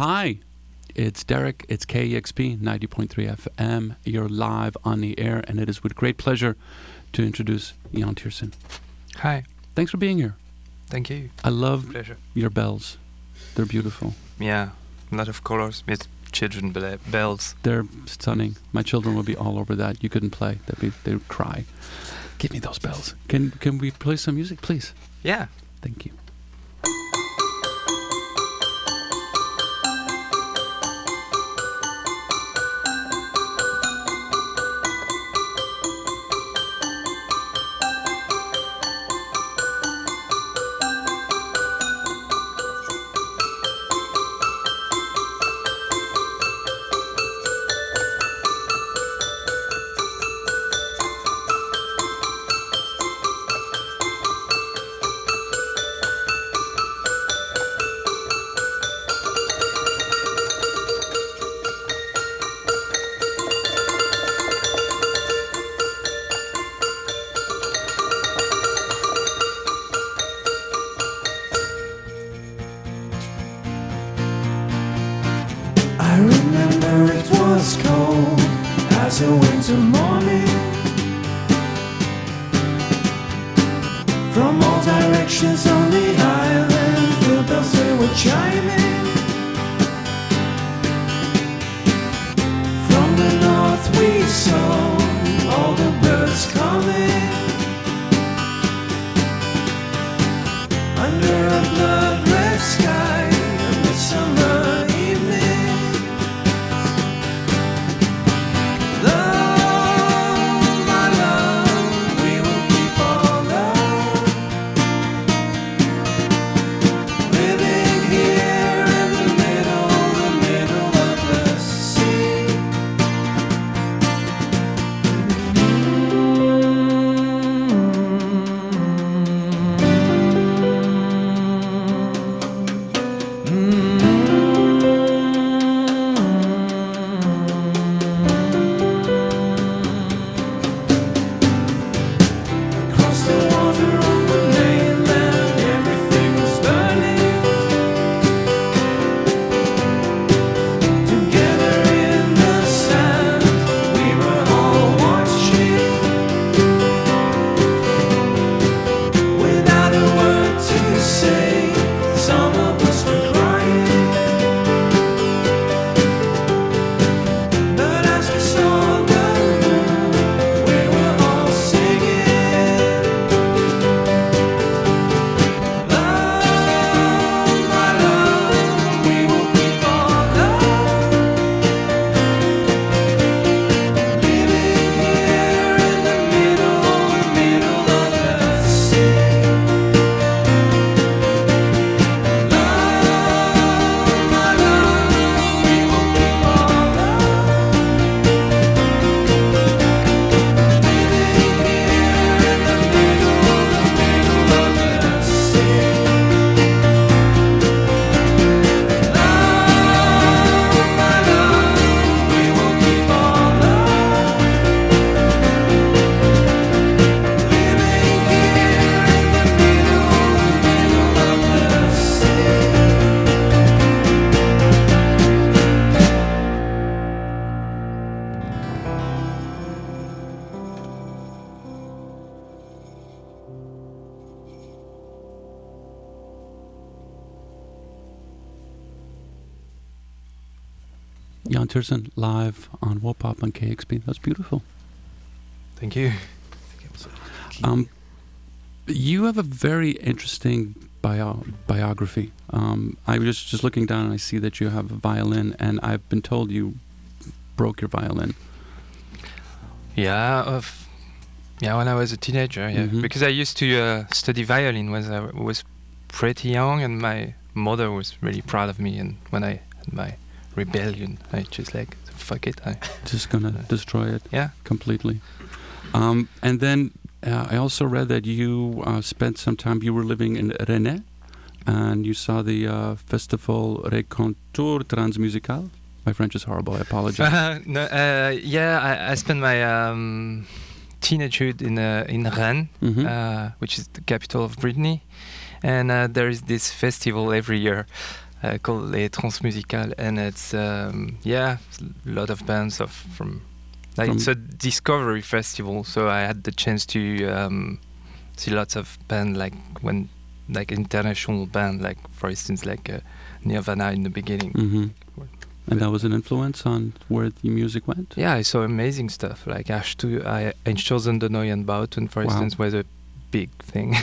Hi, it's Darek. It's KEXP 90.3 FM. You're live on the air, and it is with great pleasure to introduce Yann Tiersen. Hi. Thanks for being here. Thank you. I love Pleasure. your bells. They're beautiful. Yeah, a lot of colors with children bells. They're stunning. My children would be all over that. You couldn't play. They would cry. Give me those bells. Can we play some music, please? Yeah. Thank you. Midsummer evening, love, my love, we will keep our love. Living here in the middle of the sea. Across the water on the mainland, everything was burning. Together in the sand, we were all watching. Without a word to say, some of us were crying. But as we saw the moon, we were all singing. Love, my love, we will keep our love. Living here in the middle of the sea. Love, my love, we will keep our love. Living here in the middle of the sea. Love, my love, we will keep our love. Living here in the middle of the sea. Yann Tiersen live on Wopop on KEXP. That's beautiful. Thank you. You have a very interesting biography. I was just looking down and I see that you have a violin, and I've been told you broke your violin. Yeah, when I was a teenager, yeah. Mhm. Because I used to study violin when I was pretty young, and my mother was really proud of me. And when I had my rebellion, I just like, fuck it. Just gonna destroy it Yeah. completely. And then I also read that you spent some time, you were living in Rennes, and you saw the festival Recontour Transmusical. My French is horrible, I apologize. I spent my teenagehood in Rennes, which is the capital of Brittany, and there is this festival every year called Les Transmusicales, and it's a lot of bands from it's a discovery festival. So I had the chance to see lots of bands like international band, like for instance Nirvana in the beginning. Mm-hmm. And that was an influence on where the music went? Yeah, I saw amazing stuff. Like Einstürzen de Neuen Bauten, for instance, was a big thing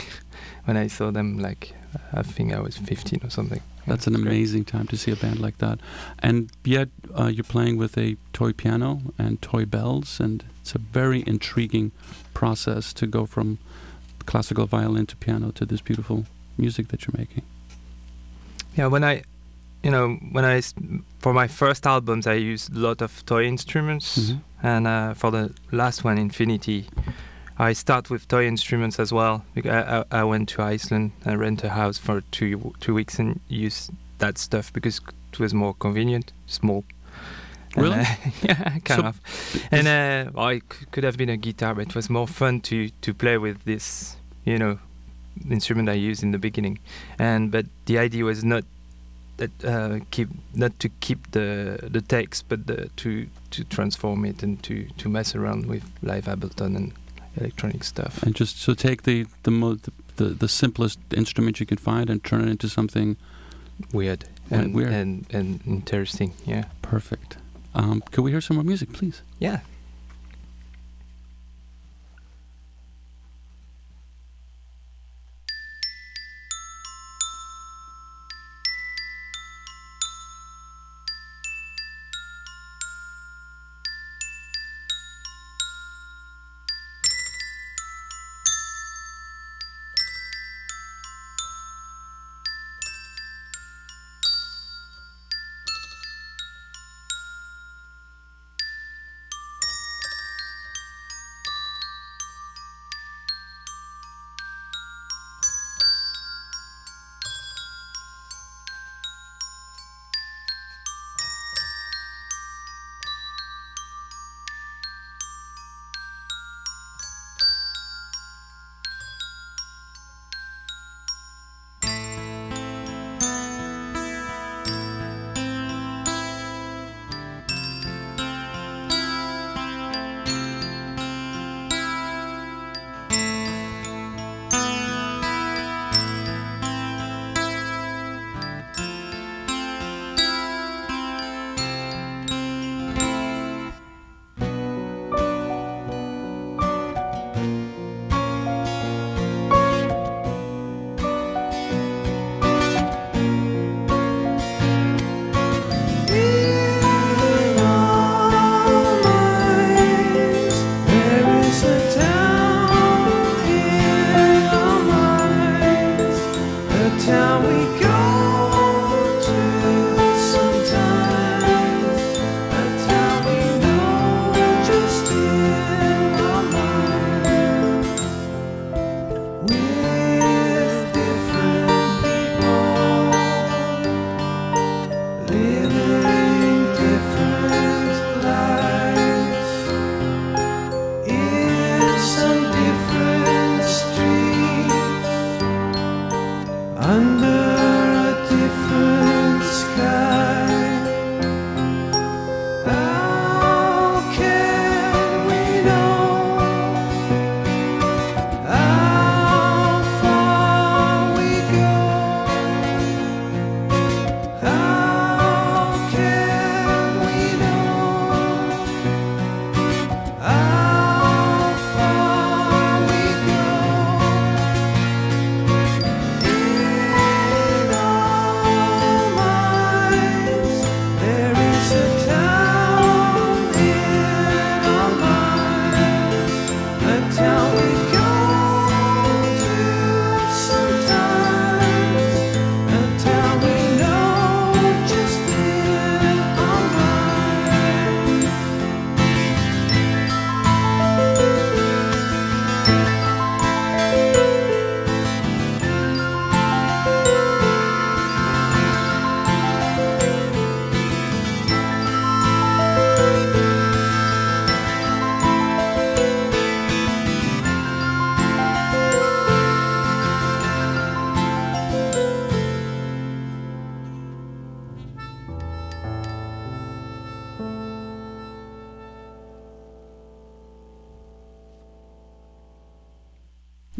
when I saw them. Like, I think I was 15 or something. That's an amazing time to see a band like that. And yet, you're playing with a toy piano and toy bells, and it's a very intriguing process to go from classical violin to piano to this beautiful music that you're making. Yeah, for my first albums, I used a lot of toy instruments, and for the last one, Infinity, I start with toy instruments as well. I went to Iceland and rent a house for 2 weeks and used that stuff because it was more convenient, small. Really? Yeah, kind of. And it could have been a guitar, but it was more fun to play with this, instrument I used in the beginning. But the idea was not to keep the text, but to transform it and to mess around with live Ableton and electronic stuff. And just take the simplest instrument you can find and turn it into something weird and interesting. Yeah. Perfect. Could we hear some more music, please? Yeah.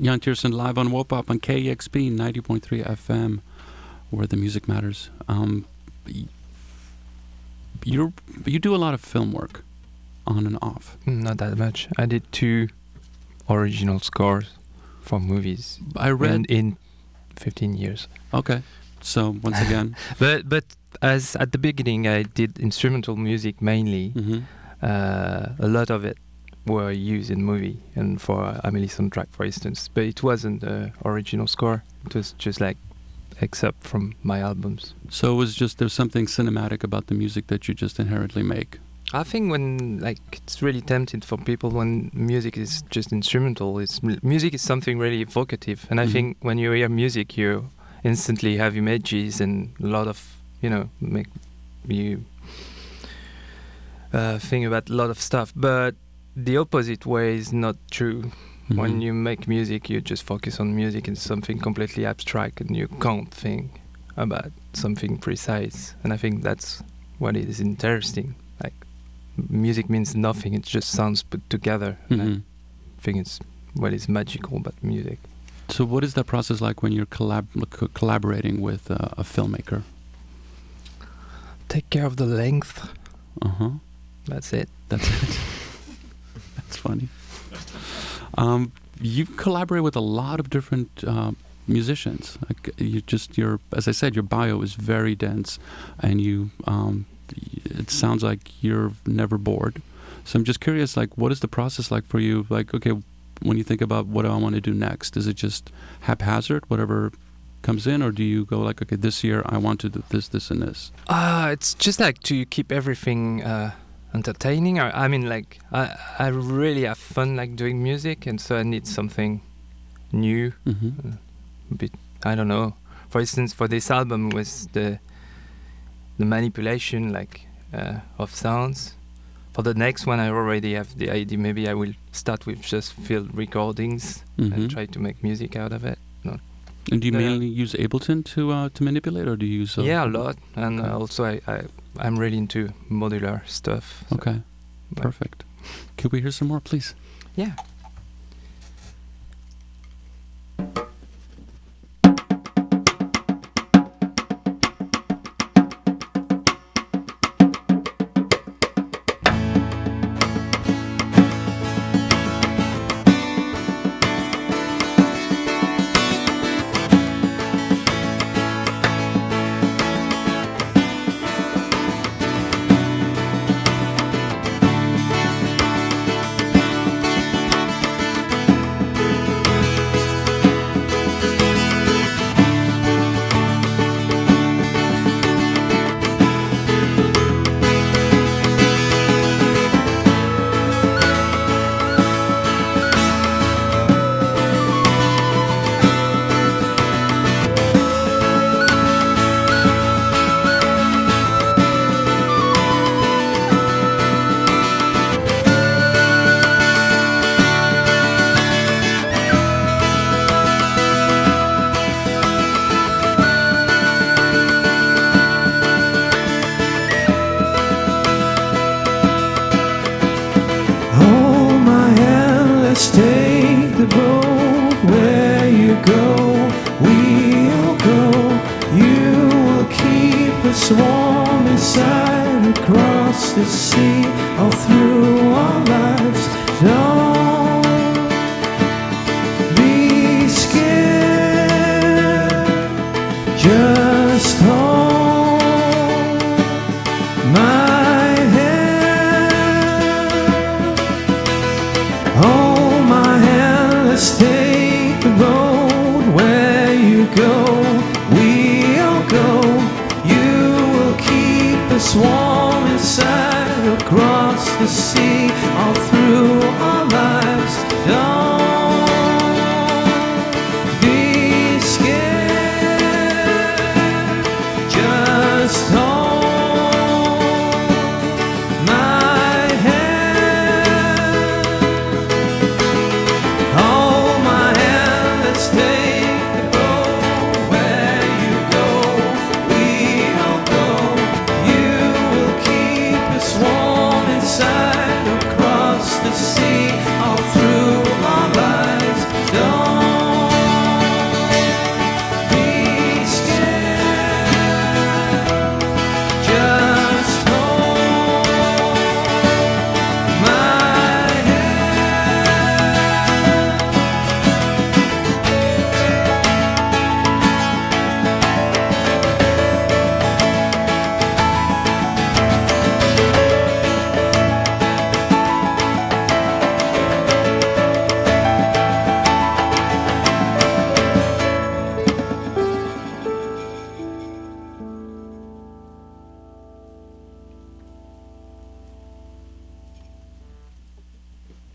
Yann Tiersen live on Wopop on KEXP 90.3 FM, where the music matters. You do a lot of film work, on and off. Not that much. I did 2 original scores for movies. I read in 15 years. Okay, so once again, but as at the beginning, I did instrumental music mainly. mm-hmm. A lot of it were used in movie and for Amelie soundtrack, for instance. But it wasn't the original score. It was just like except from my albums. So it was just there's something cinematic about the music that you just inherently make. I think when it's really tempting for people when music is just instrumental. Music is something really evocative, and I think when you hear music, you instantly have images and a lot of make you think about a lot of stuff. But the opposite way is not true. Mm-hmm. When you make music, you just focus on music and something completely abstract, and you can't think about something precise. And I think that's what is interesting. Like, music means nothing; it's just sounds put together. Mm-hmm. And I think it's what is magical about music. So, what is that process like when you're collaborating with a filmmaker? Take care of the length. That's it. That's it. That's funny. You collaborate with a lot of different musicians. Like as I said, your bio is very dense, and it sounds like you're never bored. So I'm just curious, like, what is the process like for you? Like, okay, when you think about what do I want to do next, is it just haphazard, whatever comes in, or do you go like, okay, this year I want to do this, this, and this? It's just like to keep everything entertaining. I mean, like, I really have fun like doing music, and so I need something new. Mm-hmm. A bit, I don't know. For instance, for this album was the manipulation of sounds. For the next one, I already have the idea. Maybe I will start with just field recordings and try to make music out of it. No. And do you mainly use Ableton to manipulate, or do you use? Yeah, a lot. And also I'm really into modular stuff. So okay, perfect. Could we hear some more, please? Yeah. Warm inside across the sea, all through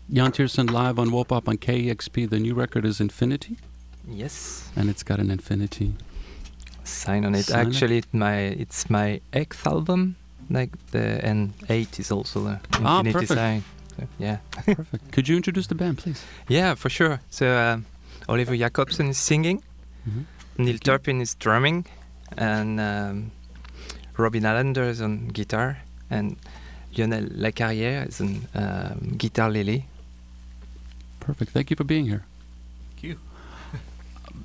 Yann Tiersen live on Wopop on KEXP. The new record is Infinity, Yes. and it's got an infinity. Sign on it. Sign it. Actually, it's my 8th album. And 8 is also the Infinity perfect. sign. So, yeah. Perfect. Could you introduce the band, please? Yeah, for sure. So Oliver Jacobsen is singing, Neil Turpin is drumming, and Robin Allender is on guitar, and Lionel Lacarrière is on guitar lily. Perfect. Thank you for being here. Thank you.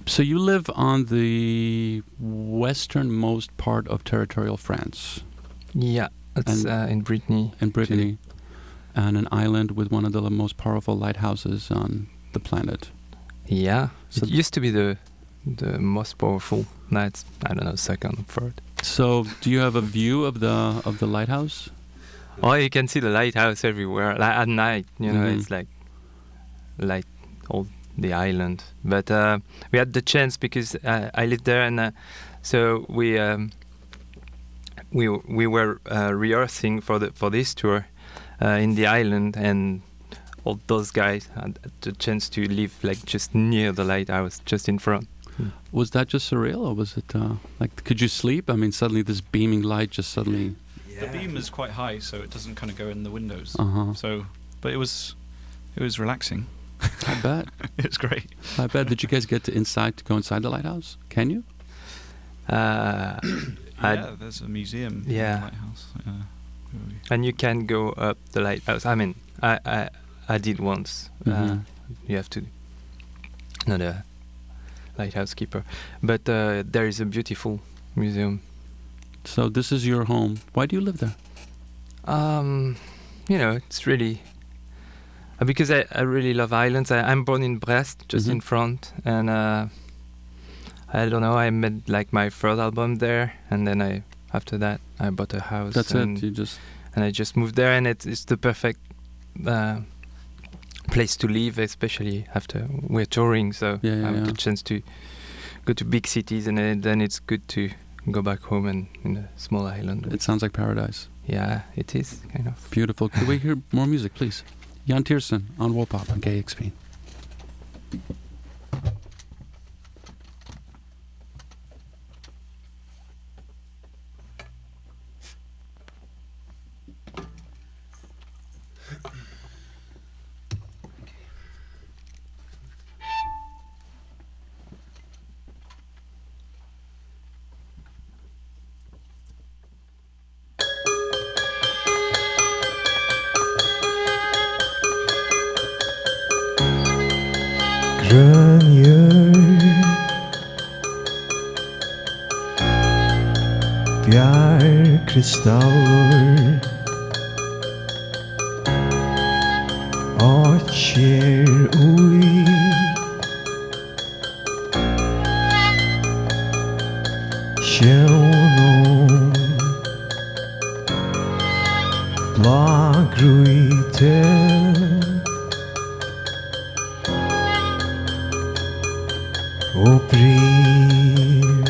So you live on the westernmost part of territorial France, Yeah, it's in Brittany. in Brittany, and an island with one of the most powerful lighthouses on the planet. Yeah, So it used to be the most powerful. Now it's, I don't know, second, third. So do you have a view of the lighthouse? Oh, you can see the lighthouse everywhere. Like at night, you know, Mhm. it's like light all the island. But we had the chance because I lived there, and so we were rehearsing for this tour in the island, and all those guys had the chance to live like just near the lighthouse, just in front. Was that just surreal, or was it like, could you sleep? I mean, suddenly this beaming light just suddenly. The beam is quite high, so it doesn't kind of go in the windows. Uh-huh. So, but it was relaxing. I bet. It's great. I bet. Did you guys get to go inside the lighthouse? Can you? Yeah, there's a museum in Yeah. the lighthouse. And you can go up the lighthouse. I mean, I did once. Mhm. You have to, not a lighthouse keeper, but there is a beautiful museum. So this is your home. Why do you live there? You know, it's really because I really love islands. I'm born in Brest, just Mhm. in front, and I don't know. I made like my first album there, and then after that I bought a house. That's and it. You just. And I just moved there, and it's the perfect place to live, especially after we're touring. So Yeah, I have yeah. the chance to go to big cities, and then it's good to go back home and in a small island. It sounds like paradise. Yeah, it is kind of. Beautiful. Could we hear more music, please? Yann Tiersen on Wopop on KEXP. Grønjørð Bjarkristallur Åtjer ui Sjónum Blagruite Og brim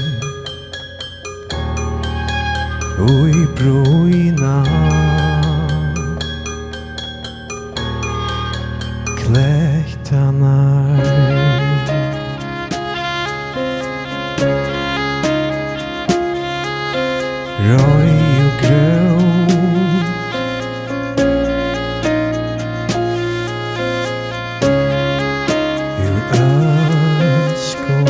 Ui brúina Klettanar Rói og grjót Úr öskum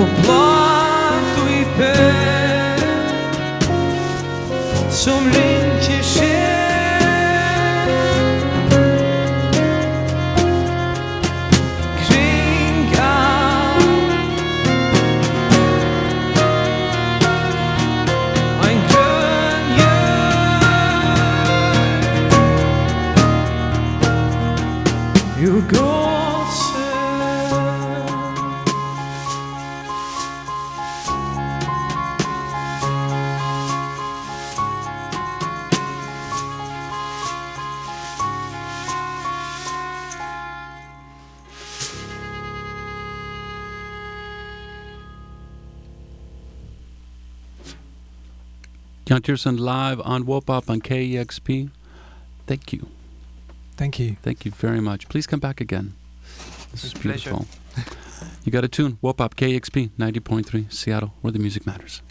Og blått og i pøl Somlin kişi you go Yann Tiersen live on Wopop on KEXP. Thank you. Thank you. Thank you very much. Please come back again. This is With pleasure. beautiful. You got a tune. Wopop KEXP 90.3 Seattle, where the music matters.